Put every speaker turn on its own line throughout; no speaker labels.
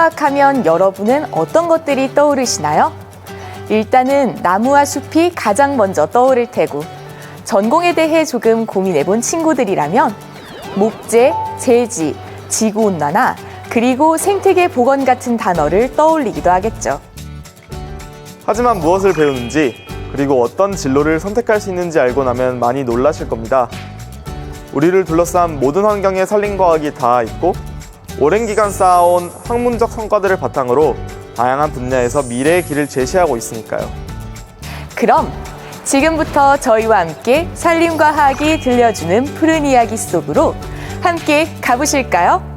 산림과학하면 여러분은 어떤 것들이 떠오르시나요? 일단은 나무와 숲이 가장 먼저 떠오를 테고, 전공에 대해 조금 고민해본 친구들이라면 목재, 제지, 지구온난화, 그리고 생태계 복원 같은 단어를 떠올리기도 하겠죠.
하지만 무엇을 배우는지, 그리고 어떤 진로를 선택할 수 있는지 알고 나면 많이 놀라실 겁니다. 우리를 둘러싼 모든 환경에 산림과학이 닿아 있고, 오랜 기간 쌓아온 학문적 성과들을 바탕으로 다양한 분야에서 미래의 길을 제시하고 있으니까요.
그럼 지금부터 저희와 함께 산림과학이 들려주는 푸른 이야기 속으로 함께 가보실까요?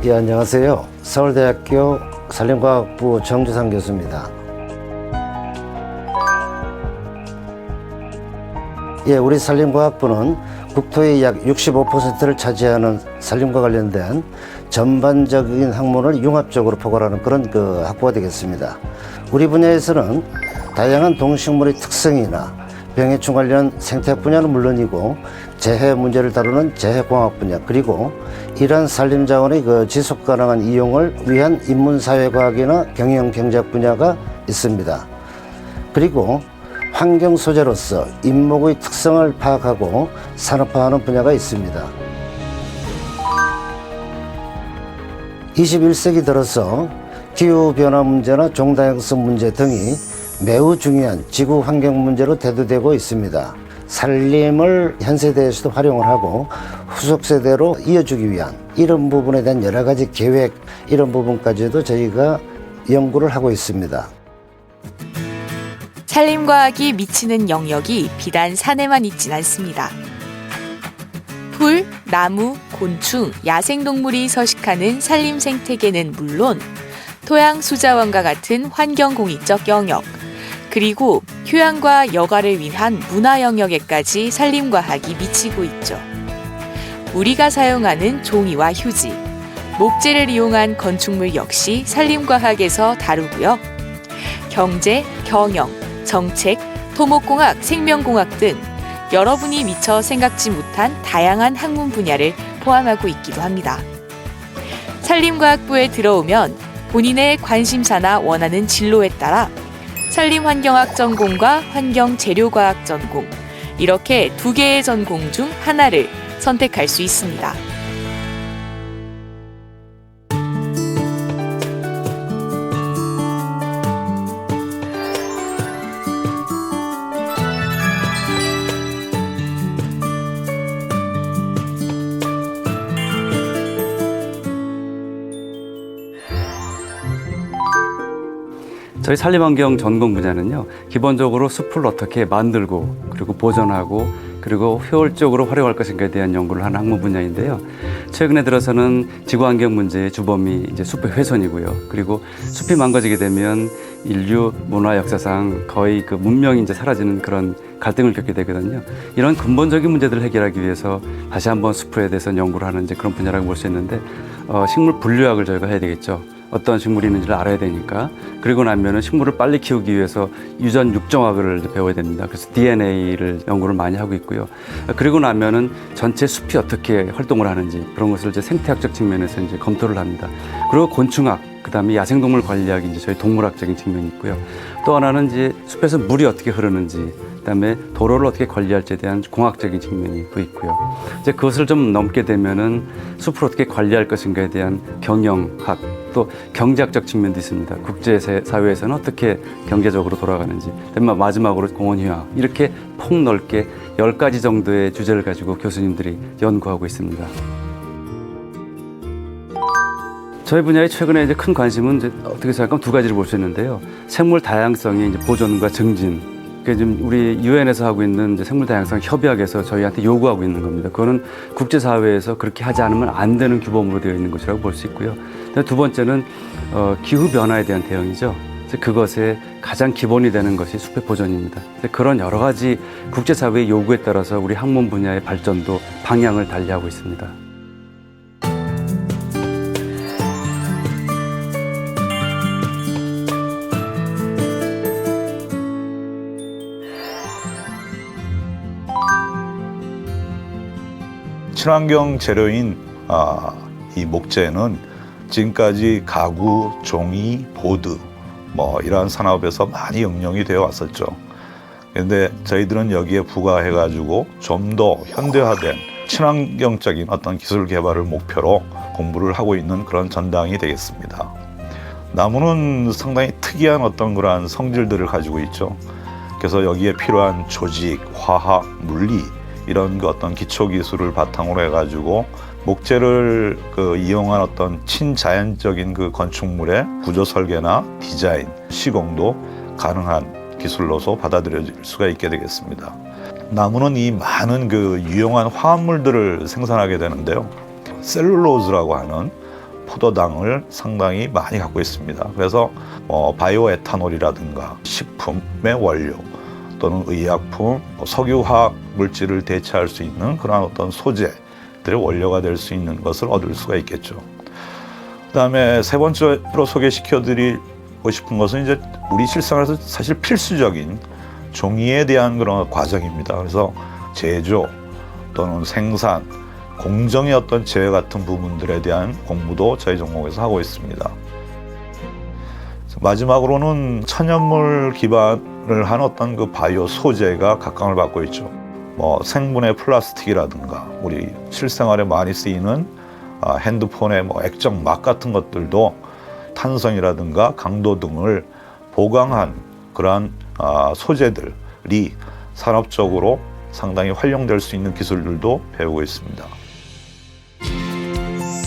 예, 안녕하세요. 서울대학교 산림과학부 정주상 교수입니다. 예, 우리 산림과학부는 국토의 약 65%를 차지하는 산림과 관련된 전반적인 학문을 융합적으로 포괄하는 그런 학부가 되겠습니다. 우리 분야에서는 다양한 동식물의 특성이나 병해충 관련 생태학 분야는 물론이고, 재해 문제를 다루는 재해공학 분야, 그리고 이러한 산림자원의 지속 가능한 이용을 위한 인문사회과학이나 경영경제학 분야가 있습니다. 그리고 환경 소재로서 인목의 특성을 파악하고 산업화하는 분야가 있습니다. 21세기 들어서 기후변화 문제나 종다양성 문제 등이 매우 중요한 지구 환경 문제로 대두되고 있습니다. 산림을 현 세대에서도 활용을 하고 후속 세대로 이어주기 위한 이런 부분에 대한 여러 가지 계획, 이런 부분까지도 저희가 연구를 하고 있습니다.
산림과학이 미치는 영역이 비단 산에만 있진 않습니다. 풀, 나무, 곤충, 야생동물이 서식하는 산림 생태계는 물론 토양 수자원과 같은 환경공익적 영역, 그리고 휴양과 여가를 위한 문화 영역에까지 산림과학이 미치고 있죠. 우리가 사용하는 종이와 휴지, 목재를 이용한 건축물 역시 산림과학에서 다루고요. 경제, 경영, 정책, 토목공학, 생명공학 등 여러분이 미처 생각지 못한 다양한 학문 분야를 포함하고 있기도 합니다. 산림과학부에 들어오면 본인의 관심사나 원하는 진로에 따라 산림환경학 전공과 환경재료과학 전공, 이렇게 두 개의 전공 중 하나를 선택할 수 있습니다.
저희 산림환경 전공 분야는요, 기본적으로 숲을 어떻게 만들고 그리고 보존하고 그리고 효율적으로 활용할 것인가에 대한 연구를 하는 학문 분야인데요. 최근에 들어서는 지구환경 문제의 주범이 이제 숲의 훼손이고요. 그리고 숲이 망가지게 되면 인류 문화 역사상 거의 문명이 이제 사라지는 그런 갈등을 겪게 되거든요. 이런 근본적인 문제들을 해결하기 위해서 다시 한번 숲에 대해서 연구를 하는 이제 그런 분야라고 볼 수 있는데, 식물 분류학을 저희가 해야 되겠죠. 어떤 식물이 있는지를 알아야 되니까. 그리고 나면은 식물을 빨리 키우기 위해서 유전 육정학을 배워야 됩니다. 그래서 DNA를 연구를 많이 하고 있고요. 그리고 나면은 전체 숲이 어떻게 활동을 하는지 그런 것을 이제 생태학적 측면에서 이제 검토를 합니다. 그리고 곤충학, 그다음에 야생동물 관리학이 이제 저희 동물학적인 측면이 있고요. 또 하나는 이제 숲에서 물이 어떻게 흐르는지, 그다음에 도로를 어떻게 관리할지에 대한 공학적인 측면이 또 있고요. 이제 그것을 좀 넘게 되면은 숲을 어떻게 관리할 것인가에 대한 경영학, 또 경제학적 측면도 있습니다. 국제사회에서는 어떻게 경제적으로 돌아가는지, 마지막으로 공원휴양, 이렇게 폭넓게 10가지 정도의 주제를 가지고 교수님들이 연구하고 있습니다. 저희 분야의 최근에 이제 큰 관심은 이제 어떻게 생각하면 두 가지를 볼 수 있는데요. 생물 다양성의 이제 보존과 증진. 지금 우리 유엔에서 하고 있는 이제 생물 다양성 협약에서 저희한테 요구하고 있는 겁니다. 그거는 국제사회에서 그렇게 하지 않으면 안 되는 규범으로 되어 있는 것이라고 볼 수 있고요. 두 번째는 기후 변화에 대한 대응이죠. 그것의 가장 기본이 되는 것이 숲의 보존입니다. 그런 여러 가지 국제사회의 요구에 따라서 우리 학문 분야의 발전도 방향을 달리하고 있습니다.
친환경 재료인 이 목재는 지금까지 가구, 종이, 보드 이러한 산업에서 많이 응용이 되어 왔었죠. 그런데 저희들은 여기에 부과해가지고 좀 더 현대화된 친환경적인 어떤 기술 개발을 목표로 공부를 하고 있는 그런 전당이 되겠습니다. 나무는 상당히 특이한 어떤 그러한 성질들을 가지고 있죠. 그래서 여기에 필요한 조직, 화학, 물리 이런 그 어떤 기초 기술을 바탕으로 해가지고 목재를 이용한 어떤 친자연적인 그 건축물의 구조 설계나 디자인, 시공도 가능한 기술로서 받아들여질 수가 있게 되겠습니다. 나무는 이 많은 그 유용한 화합물들을 생산하게 되는데요. 셀룰로즈라고 하는 포도당을 상당히 많이 갖고 있습니다. 그래서 바이오 에탄올이라든가 식품의 원료 또는 의약품, 석유화학 물질을 대체할 수 있는 그런 어떤 소재들의 원료가 될 수 있는 것을 얻을 수가 있겠죠. 그다음에 세 번째로 소개시켜드리고 싶은 것은 이제 우리 실생활에서 사실 필수적인 종이에 대한 그런 과정입니다. 그래서 제조 또는 생산, 공정의 어떤 제외 같은 부분들에 대한 공부도 저희 전공에서 하고 있습니다. 마지막으로는 천연물 기반을 한 어떤 그 바이오 소재가 각광을 받고 있죠. 생분해 플라스틱이라든가 우리 실생활에 많이 쓰이는 핸드폰의 액정 막 같은 것들도 탄성이라든가 강도 등을 보강한 그러한 소재들이 산업적으로 상당히 활용될 수 있는 기술들도 배우고 있습니다.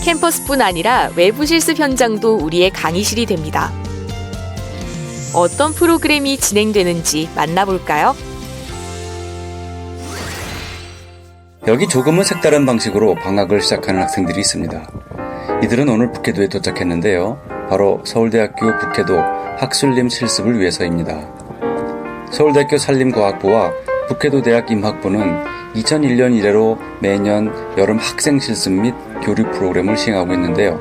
캠퍼스뿐 아니라 외부 실습 현장도 우리의 강의실이 됩니다. 어떤 프로그램이 진행되는지 만나볼까요?
여기 조금은 색다른 방식으로 방학을 시작하는 학생들이 있습니다. 이들은 오늘 북해도에 도착했는데요. 바로 서울대학교 북해도 학술림 실습을 위해서입니다. 서울대학교 산림과학부와 북해도대학 임학부는 2001년 이래로 매년 여름 학생 실습 및 교류 프로그램을 시행하고 있는데요.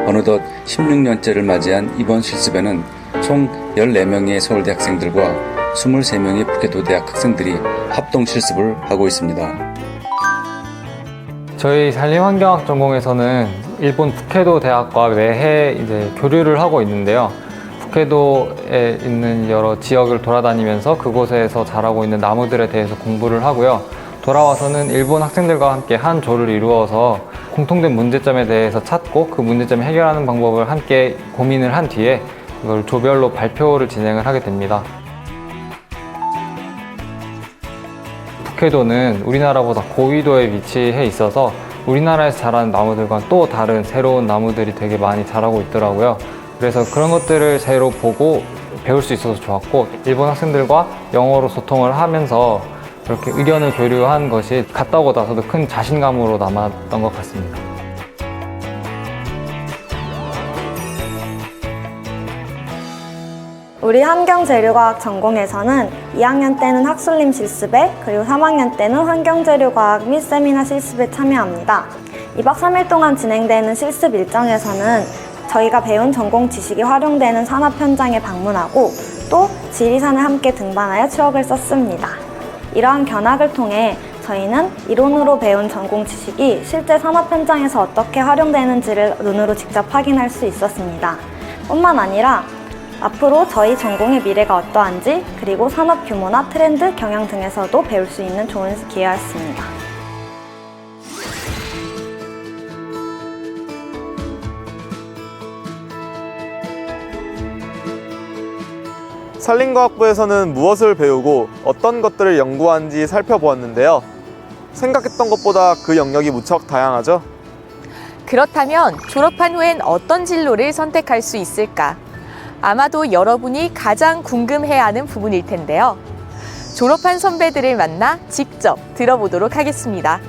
어느덧 16년째를 맞이한 이번 실습에는 총 14명의 서울대 학생들과 23명의 북해도대학 학생들이 합동 실습을 하고 있습니다.
저희 산림환경학 전공에서는 일본 북해도 대학과 매해 이제 교류를 하고 있는데요. 북해도에 있는 여러 지역을 돌아다니면서 그곳에서 자라고 있는 나무들에 대해서 공부를 하고요. 돌아와서는 일본 학생들과 함께 한 조를 이루어서 공통된 문제점에 대해서 찾고 그 문제점을 해결하는 방법을 함께 고민을 한 뒤에 이걸 조별로 발표를 진행을 하게 됩니다. 북해도는 우리나라보다 고위도에 위치해 있어서 우리나라에서 자라는 나무들과 또 다른 새로운 나무들이 되게 많이 자라고 있더라고요. 그래서 그런 것들을 새로 보고 배울 수 있어서 좋았고, 일본 학생들과 영어로 소통을 하면서 그렇게 의견을 교류한 것이 갔다 오고 나서도 큰 자신감으로 남았던 것 같습니다.
우리 환경재료과학 전공에서는 2학년 때는 학술림 실습에, 그리고 3학년 때는 환경재료과학 및 세미나 실습에 참여합니다. 2박 3일 동안 진행되는 실습 일정에서는 저희가 배운 전공 지식이 활용되는 산업 현장에 방문하고 또 지리산을 함께 등반하여 추억을 썼습니다. 이러한 견학을 통해 저희는 이론으로 배운 전공 지식이 실제 산업 현장에서 어떻게 활용되는지를 눈으로 직접 확인할 수 있었습니다. 뿐만 아니라 앞으로 저희 전공의 미래가 어떠한지, 그리고 산업 규모나 트렌드, 경영 등에서도 배울 수 있는 좋은 기회였습니다.
산림과학부에서는 무엇을 배우고 어떤 것들을 연구하는지 살펴보았는데요. 생각했던 것보다 그 영역이 무척 다양하죠?
그렇다면 졸업한 후엔 어떤 진로를 선택할 수 있을까? 아마도 여러분이 가장 궁금해하는 부분일 텐데요. 졸업한 선배들을 만나 직접 들어보도록 하겠습니다.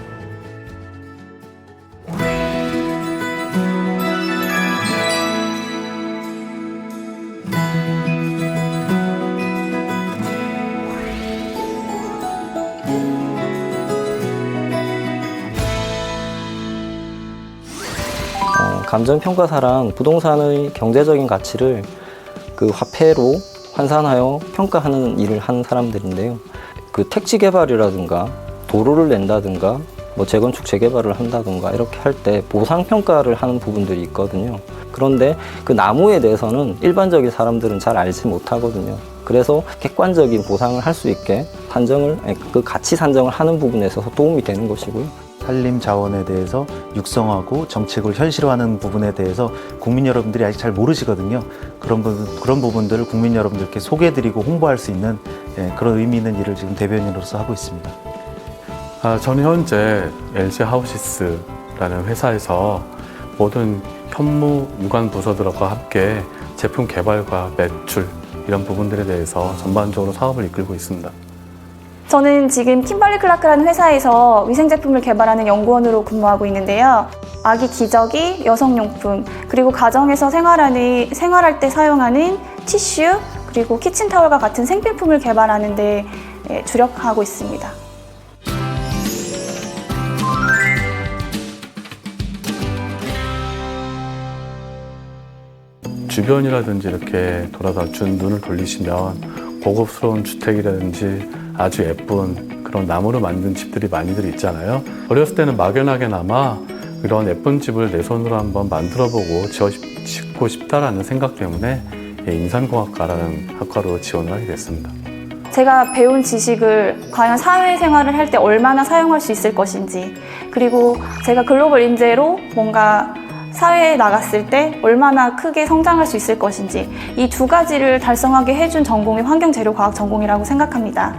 감정평가사란 부동산의 경제적인 가치를 그 화폐로 환산하여 평가하는 일을 하는 사람들인데요. 그 택지 개발이라든가 도로를 낸다든가 뭐 재건축 재개발을 한다든가 이렇게 할 때 보상 평가를 하는 부분들이 있거든요. 그런데 그 나무에 대해서는 일반적인 사람들은 잘 알지 못하거든요. 그래서 객관적인 보상을 할 수 있게 그 가치 산정을 하는 부분에 있어서 도움이 되는 것이고요.
산림 자원에 대해서 육성하고 정책을 현실화하는 부분에 대해서 국민 여러분들이 아직 잘 모르시거든요. 그런 부분들을 국민 여러분들께 소개해드리고 홍보할 수 있는 그런 의미 있는 일을 지금 대변인으로서 하고 있습니다.
저는 현재 LG 하우시스라는 회사에서 모든 현무 유관 부서들과 함께 제품 개발과 매출 이런 부분들에 대해서 전반적으로 사업을 이끌고 있습니다.
저는 지금 킴벌리 클라크라는 회사에서 위생제품을 개발하는 연구원으로 근무하고 있는데요. 아기 기저귀, 여성용품, 그리고 가정에서 생활할 때 사용하는 티슈, 그리고 키친타올과 같은 생필품을 개발하는 데 주력하고 있습니다.
주변이라든지 이렇게 돌아다 준 눈을 돌리시면 고급스러운 주택이라든지 아주 예쁜 그런 나무로 만든 집들이 많이들 있잖아요. 어렸을 때는 막연하게나마 이런 예쁜 집을 내 손으로 한번 만들어보고 짓고 싶다라는 생각 때문에 인산공학과라는 학과로 지원을 하게 됐습니다.
제가 배운 지식을 과연 사회생활을 할 때 얼마나 사용할 수 있을 것인지, 그리고 제가 글로벌 인재로 뭔가 사회에 나갔을 때 얼마나 크게 성장할 수 있을 것인지, 이 두 가지를 달성하게 해준 전공이 환경재료과학 전공이라고 생각합니다.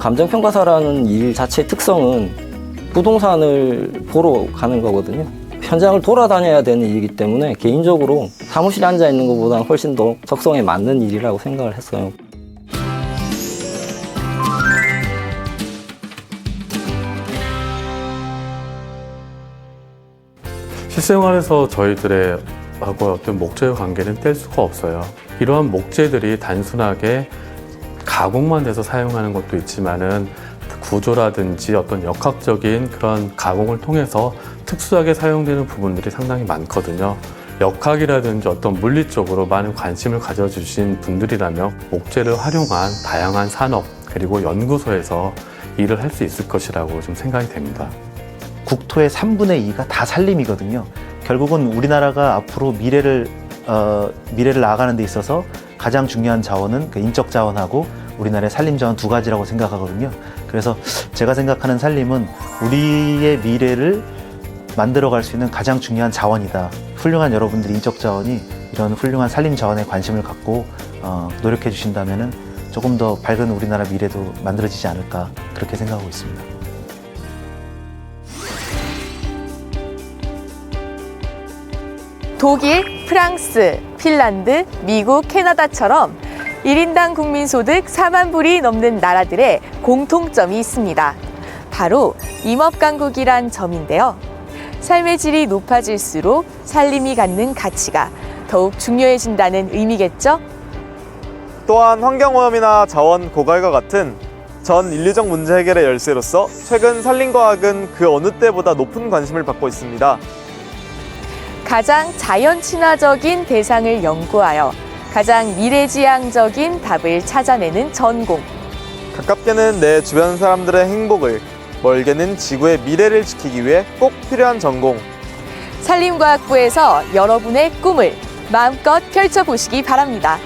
감정평가사라는 일 자체의 특성은 부동산을 보러 가는 거거든요. 현장을 돌아다녀야 되는 일이기 때문에 개인적으로 사무실에 앉아 있는 것보다는 훨씬 더 적성에 맞는 일이라고 생각을 했어요.
실생활에서 저희들의 하고 어떤 목재의 관계는 뗄 수가 없어요. 이러한 목재들이 단순하게 가공만 돼서 사용하는 것도 있지만은 구조라든지 어떤 역학적인 그런 가공을 통해서 특수하게 사용되는 부분들이 상당히 많거든요. 역학이라든지 어떤 물리 쪽으로 많은 관심을 가져주신 분들이라면 목재를 활용한 다양한 산업 그리고 연구소에서 일을 할 수 있을 것이라고 좀 생각이 됩니다.
국토의 3분의 2가 다 산림이거든요. 결국은 우리나라가 앞으로 미래를 나아가는 데 있어서 가장 중요한 자원은 그 인적 자원하고 우리나라의 산림 자원 두 가지라고 생각하거든요. 그래서 제가 생각하는 산림은 우리의 미래를 만들어갈 수 있는 가장 중요한 자원이다. 훌륭한 여러분들이 인적 자원이 이런 훌륭한 산림 자원에 관심을 갖고 노력해 주신다면은 조금 더 밝은 우리나라 미래도 만들어지지 않을까 그렇게 생각하고 있습니다.
독일, 프랑스, 핀란드, 미국, 캐나다처럼 1인당 국민소득 4만 불이 넘는 나라들의 공통점이 있습니다. 바로 임업강국이란 점인데요. 삶의 질이 높아질수록 살림이 갖는 가치가 더욱 중요해진다는 의미겠죠?
또한 환경오염이나 자원 고갈과 같은 전 인류적 문제 해결의 열쇠로서 최근 산림과학은 그 어느 때보다 높은 관심을 받고 있습니다.
가장 자연 친화적인 대상을 연구하여 가장 미래지향적인 답을 찾아내는 전공.
가깝게는 내 주변 사람들의 행복을, 멀게는 지구의 미래를 지키기 위해 꼭 필요한 전공.
산림과학부에서 여러분의 꿈을 마음껏 펼쳐보시기 바랍니다.